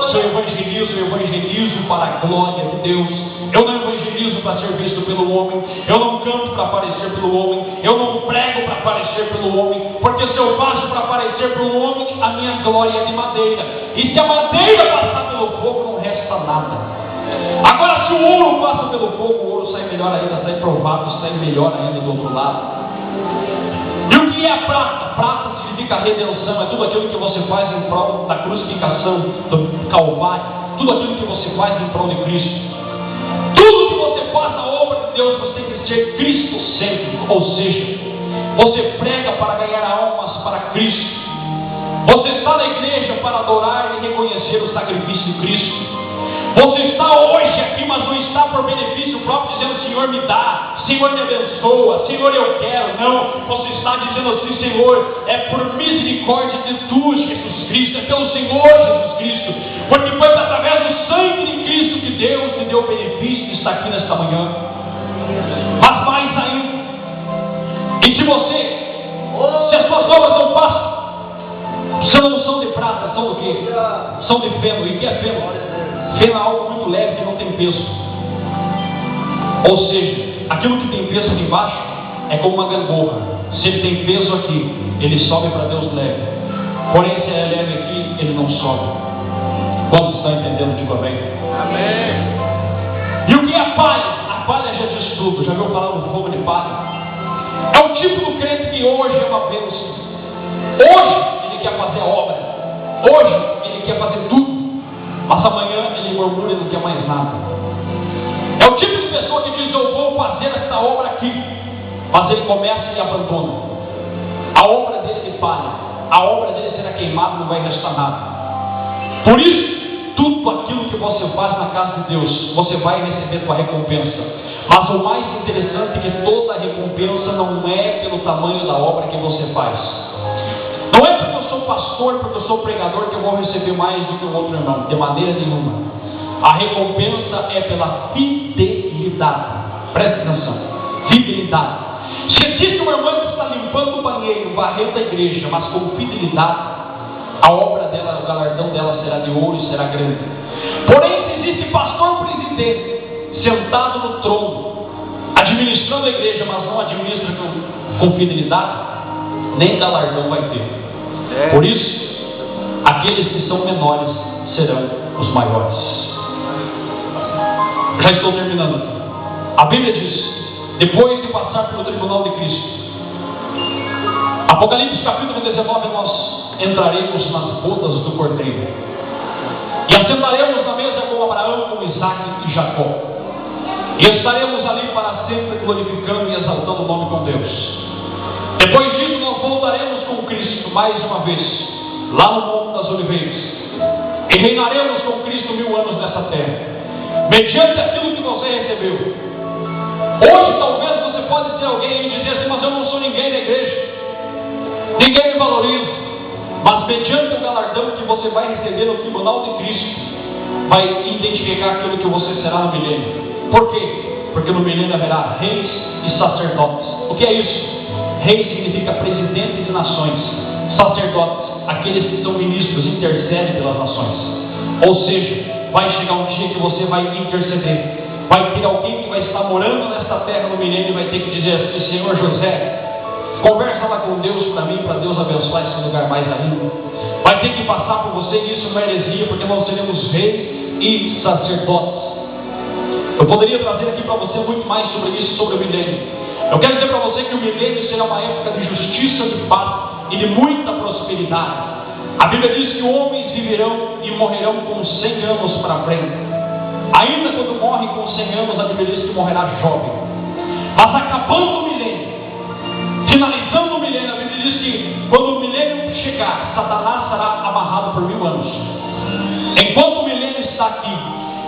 [SPEAKER 3] Se eu evangelizo para a glória de Deus. Eu não evangelizo para ser visto pelo homem. Eu não canto para aparecer pelo homem. Eu não prego para aparecer pelo homem. Porque se eu faço para aparecer pelo homem, a minha glória é de madeira. E se a madeira passar pelo fogo, não resta nada. Agora, se o ouro passa pelo fogo, o ouro sai melhor ainda, sai provado, sai melhor ainda do outro lado. E o que é a prata? Prata significa redenção, é tudo aquilo que você faz em prol da crucificação, do Calvário, tudo aquilo que você faz em prol de Cristo. Tudo que você faz na obra de Deus, você tem que ser cristocêntrico, ou seja, você prega para ganhar almas para Cristo. Você está na igreja para adorar e reconhecer o sacrifício de Cristo. Você está hoje aqui, mas não está por benefício próprio, dizendo: Senhor, me dá, Senhor, me abençoa, Senhor, eu quero. Não, você está dizendo assim: Senhor, é por misericórdia de Tu, Jesus Cristo, é pelo Senhor Jesus Cristo, porque foi através do sangue de Cristo que Deus me deu o benefício de estar aqui nesta manhã. Mas mais ainda, e se as suas obras não passam, não são de prata, são do quê? São de feno. E o que é feno? Feno é algo muito leve que não tem peso. Ou seja, aquilo que tem peso aqui embaixo é como uma gangorra. Se ele tem peso aqui, ele sobe para Deus leve. Porém, se ele é leve aqui, ele não sobe. Quantos estão entendendo? Digo amém.
[SPEAKER 2] Amém.
[SPEAKER 3] E o que é a palha? A palha já diz tudo. Já viu falar no fogo de palha? É o tipo do crente que hoje é uma bênção. Hoje ele quer fazer a obra. Hoje ele quer fazer tudo. Mas amanhã ele murmura e não quer mais nada. É o tipo de pessoa que diz: eu vou fazer esta obra aqui. Mas ele começa e abandona. A obra dele de palha. A obra dele será queimada, não vai restar nada. Por isso, tudo aquilo que você faz na casa de Deus, você vai receber sua recompensa. Mas o mais interessante é que toda a recompensa não é pelo tamanho da obra que você faz. Não é porque eu sou pastor, porque eu sou pregador, que eu vou receber mais do que o outro irmão. De maneira nenhuma. A recompensa é pela fidelidade. Presta atenção. Fidelidade. Se existe uma irmã que está limpando o banheiro, varrendo a igreja, mas com fidelidade, a obra dela, o galardão dela será de ouro e será grande. Porém, se existe pastor presidente sentado no trono, administrando a igreja, mas não administra com fidelidade, nem galardão vai ter. Por isso, aqueles que são menores serão os maiores. Já estou terminando. A Bíblia diz: depois de passar pelo tribunal de Cristo, Apocalipse capítulo 19, nós entraremos nas bodas do Cordeiro e assentaremos na mesa com Abraão, com Isaac e Jacó, e estaremos ali para sempre glorificando e exaltando o nome com Deus. Depois disso, nós voltaremos com Cristo mais uma vez, lá no Monte das Oliveiras, e reinaremos com Cristo 1000 anos nessa terra, mediante aquilo que você recebeu. Hoje, talvez você pode ser alguém e dizer assim: mas eu não sou ninguém na igreja, ninguém me valoriza. Mas mediante o galardão que você vai receber no tribunal de Cristo, vai identificar aquilo que você será no milênio. Por quê? Porque no milênio haverá reis e sacerdotes. O que é isso? Rei significa presidente de nações. Sacerdotes, aqueles que são ministros, intercedem pelas nações. Ou seja, vai chegar um dia que você vai interceder. Vai ter alguém que vai estar morando nesta terra no milênio e vai ter que dizer assim: Senhor José, conversa lá com Deus para mim, para Deus abençoar esse lugar mais ainda. Vai ter que passar por você, e isso não é heresia, porque nós seremos reis e sacerdotes. Eu poderia trazer aqui para você muito mais sobre isso, sobre o milênio. Eu quero dizer para você que o milênio será uma época de justiça, de paz e de muita prosperidade. A Bíblia diz que homens viverão e morrerão com 100 anos para frente. Ainda quando morre com 100 anos, a Bíblia diz que morrerá jovem. Mas acabando o milênio, finalizando o milênio, a Bíblia diz que quando o milênio chegar, Satanás será amarrado por 1000 anos. Enquanto o milênio está aqui,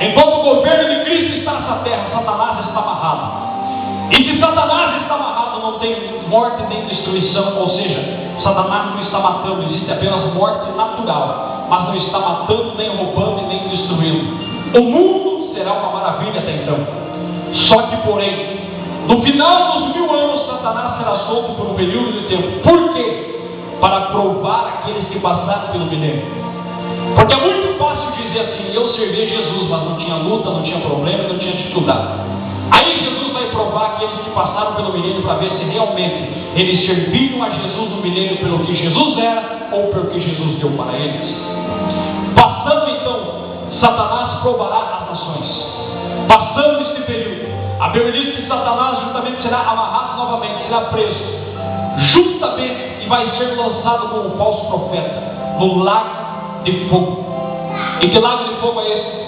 [SPEAKER 3] enquanto o governo de Cristo está nessa terra, Satanás está amarrado. E se Satanás está amarrado, não tem morte nem destruição. Ou seja, Satanás não está matando, existe apenas morte natural, mas não está matando, nem roubando e nem destruindo. O mundo será uma maravilha até então. Só que, porém, no final dos 1000 Satanás será solto por um período de tempo. Por quê? Para provar aqueles que passaram pelo milênio. Porque é muito fácil dizer assim: eu servi a Jesus, mas não tinha luta, não tinha problema, não tinha dificuldade. Aí Jesus vai provar aqueles que passaram pelo milênio para ver se realmente eles serviram a Jesus no milênio pelo que Jesus era ou pelo que Jesus deu para eles. Passando então, Satanás provará as nações. Passando este período, a Bíblia diz que Satanás justamente será amarrado novamente, será preso, justamente, e vai ser lançado como um falso profeta no lago de fogo. E que lago de fogo é esse?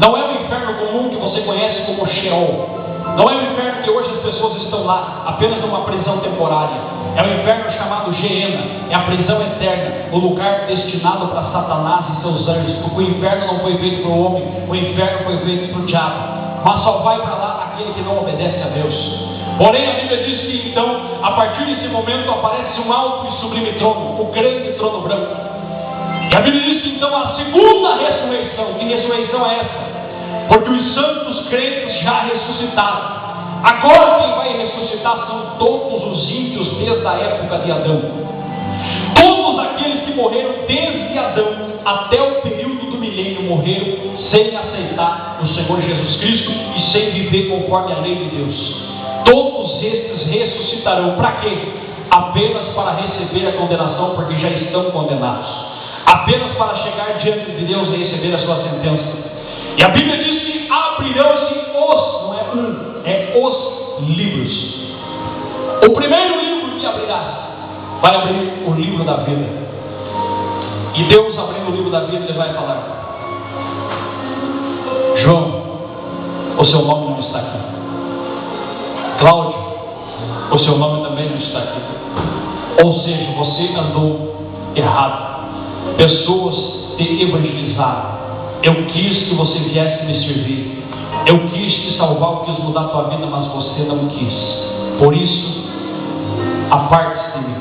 [SPEAKER 3] Não é o inferno comum que você conhece como Sheol. Não é o inferno que hoje as pessoas estão lá, apenas numa prisão temporária. É o inferno chamado Geena, é a prisão eterna, o lugar destinado para Satanás e seus anjos. Porque o inferno não foi feito para o homem, o inferno foi feito para o diabo. Mas só vai para lá aquele que não obedece a Deus. Porém, a Bíblia diz que então, a partir desse momento, aparece um alto e sublime trono, o grande trono branco. E a Bíblia diz que então a segunda ressurreição, que ressurreição é essa? Porque os santos crentes já ressuscitaram. Agora quem vai ressuscitar são todos os ímpios desde a época de Adão. Todos aqueles que morreram desde Adão até o período do milênio morreram sem aceitar o Senhor Jesus Cristo e sem viver conforme a lei de Deus. Todos estes ressuscitarão. Para quê? Apenas para receber a condenação, porque já estão condenados. Apenas para chegar diante de Deus e receber a sua sentença. E a Bíblia diz que abrirão-se não é os livros. O primeiro livro que abrirá vai abrir o livro da vida. E Deus, abrindo o livro da vida, ele vai falar: João, o seu nome não está aqui. Cláudio, o seu nome também não está aqui. Ou seja, você andou errado. Pessoas te evangelizaram. Eu quis que você viesse me servir. Eu quis te salvar, eu quis mudar a tua vida, mas você não quis. Por isso, aparte-se de mim.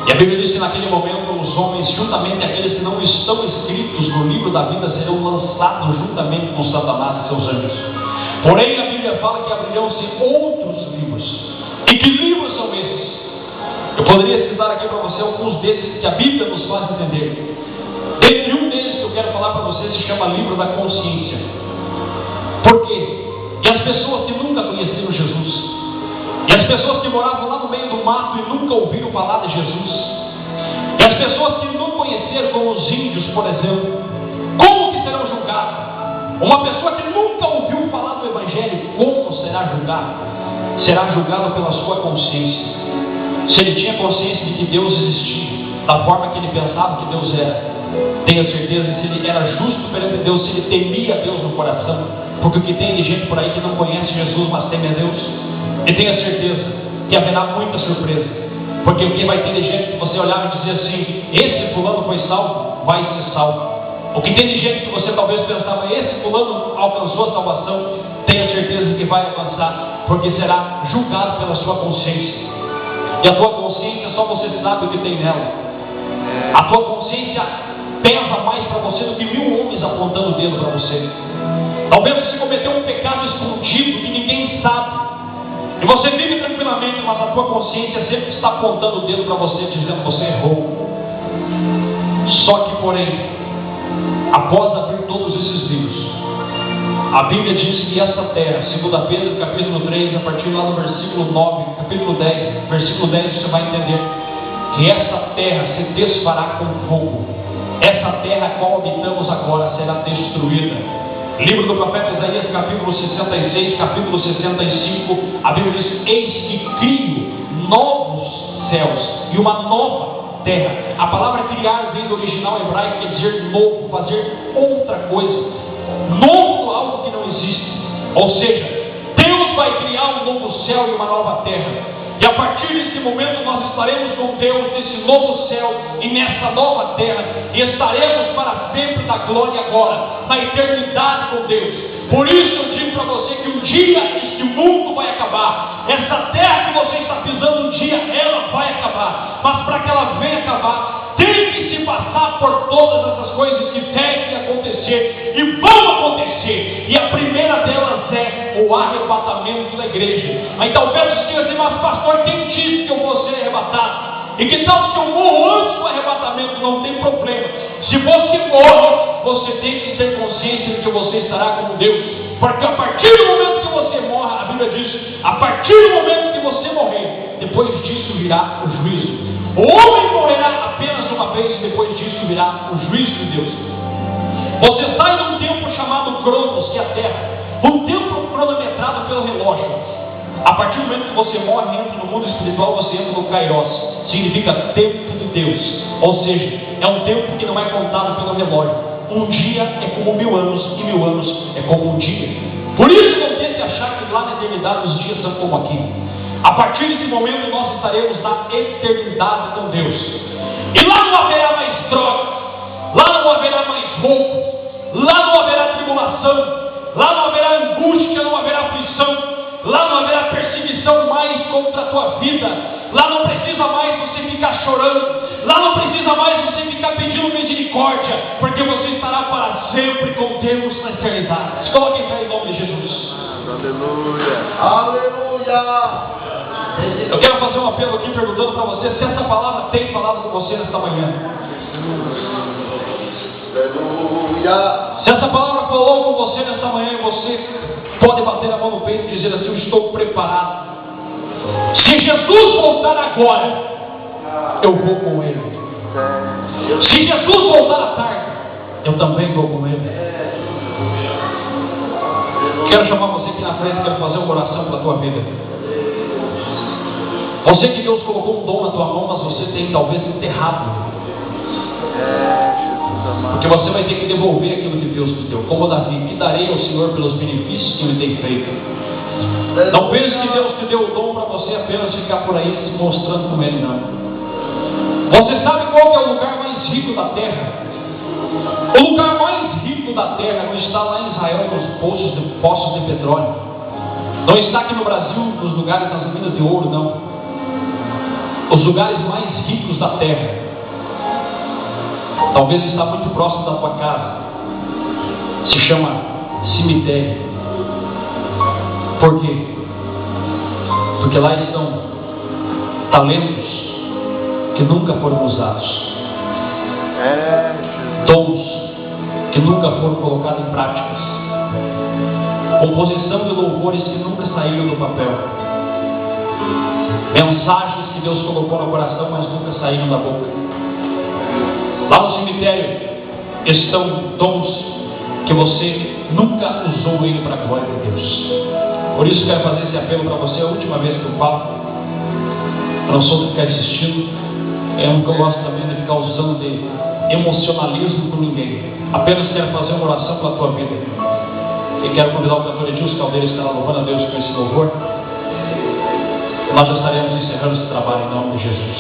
[SPEAKER 3] E a Bíblia diz que naquele momento os homens, juntamente aqueles que não estão escritos no livro da vida, serão lançados juntamente com Satanás e seus anjos. Porém, a Bíblia fala que abrirão-se outros livros. E que livros são esses? Eu poderia citar aqui para você alguns desses que a Bíblia nos faz entender. Dentre um deles que eu quero falar para você se chama Livro da Consciência. Por quê? E as pessoas que nunca conheceram Jesus, e as pessoas que moravam lá no meio do mato e nunca ouviram falar de Jesus, e as pessoas que não conheceram, como os índios, por exemplo, como que serão julgados? Uma pessoa que nunca ouviu falar do Evangelho, como será julgado? Será julgado pela sua consciência. Se ele tinha consciência de que Deus existia, da forma que ele pensava que Deus era, tenha certeza de se ele era justo perante Deus, se ele temia Deus no coração. Porque o que tem de gente por aí que não conhece Jesus, mas teme a Deus, e tenha certeza que haverá muita surpresa. Porque o que vai ter de gente que você olhava e dizia assim: esse fulano foi salvo, vai ser salvo. O que tem de gente que você talvez pensava: esse fulano alcançou a salvação, tenha certeza de que vai alcançar, porque será julgado pela sua consciência. E a tua consciência só você sabe o que tem nela. A tua consciência pesa mais para você do que 1000 homens apontando o dedo para você. Talvez você cometeu um pecado escondido que ninguém sabe, e você vive tranquilamente, mas a tua consciência sempre está apontando o dedo para você, dizendo: você errou. Só que, porém, após abrir todos esses livros, a Bíblia diz que essa terra, 2 Pedro capítulo 3, a partir lá do versículo 9, capítulo 10, versículo 10, você vai entender que essa terra se desfará com fogo. Essa terra a qual habitamos agora será destruída. Livro do profeta Isaías, capítulo 66, capítulo 65, a Bíblia diz: eis que crio novos céus e uma nova terra. A palavra criar vem do original hebraico, quer dizer novo, fazer outra coisa. Novo, algo que não existe. Ou seja, Deus vai criar um novo céu e uma nova terra. E a partir desse momento nós estaremos com Deus nesse novo céu e nessa nova terra, e estaremos para sempre na glória agora, na eternidade com Deus. Por isso eu digo para você que um dia esse mundo vai acabar. Essa terra que você está pisando um dia, ela vai acabar. Mas para que ela venha acabar, tem que se passar por todas essas coisas que devem acontecer e vão acontecer. E a primeira delas é o arrebatamento da igreja. igreja. Mas talvez você diga assim, mas pastor, quem disse que eu vou ser arrebatado? E que tal se eu morro antes do arrebatamento? Não tem problema. Se você morre, você tem que ter consciência de que você estará com Deus. Porque a partir do momento que você morre, a Bíblia diz, a partir do momento que você morrer, depois disso virá o juízo. O homem morrerá apenas uma vez, depois disso virá o juízo de Deus. Você sai de um tempo chamado Cronos, que é a Terra, um tempo cronometrado pelo relógio. A partir do momento que você morre, entra no mundo espiritual, você entra no Kairos. Significa tempo de Deus. Ou seja, é um tempo que não é contado pelo relógio. Um dia é como 1000 anos, e 1000 anos é como um dia. Por isso não tente achar que lá na eternidade os dias são como aqui. A partir desse momento nós estaremos na eternidade com Deus. E lá não haverá mais droga, lá não haverá mais roubo, lá não haverá tribulação, lá não haverá angústia, não haverá aflição, lá não haverá perseguição mais contra a tua vida, lá não precisa mais você ficar chorando, lá não precisa mais você ficar pedindo misericórdia, porque você estará para sempre com Deus na eternidade. Coloque em pé em nome de Jesus.
[SPEAKER 2] Aleluia.
[SPEAKER 1] Aleluia.
[SPEAKER 3] Eu quero fazer um apelo aqui perguntando para você se essa palavra tem falado com você nesta manhã.
[SPEAKER 1] Aleluia.
[SPEAKER 3] Se essa palavra falou com você nesta manhã e você pode bater a mão no peito e dizer assim, eu estou preparado. Se Jesus voltar agora, eu vou com Ele. Se Jesus voltar à tarde, eu também vou com Ele. Quero chamar você aqui na frente, quero fazer uma oração para a tua vida. Você que Deus colocou um dom na tua mão, mas você tem talvez enterrado. Porque você vai ter que devolver aquilo que Deus te deu. Como Davi, que darei ao Senhor pelos benefícios que me tem feito. Não pense que Deus te deu o dom para você apenas ficar por aí se mostrando com Ele, não. Você sabe qual que é o lugar mais rico da terra? O lugar mais rico da terra não está lá em Israel, nos poços de petróleo. Não está aqui no Brasil, nos lugares das minas de ouro, não. Os lugares mais ricos da terra, talvez está muito próximo da tua casa, se chama cemitério. Por quê? Porque lá estão talentos que nunca foram usados, dons que nunca foram colocados em práticas, composição de louvores que nunca saíram do papel, mensagens que Deus colocou no coração, mas nunca saíram da boca. Lá no cemitério estão dons que você nunca usou ele para a glória de Deus. Por isso quero fazer esse apelo para você, a última vez que eu falo. Eu não sou de ficar insistindo, eu não gosto também de ficar usando de emocionalismo com ninguém. Apenas quero fazer uma oração pela tua vida. E quero convidar o cantor Edilson Caldeira, que estará louvando a Deus com esse louvor. Nós já estaremos encerrando esse trabalho em nome de Jesus.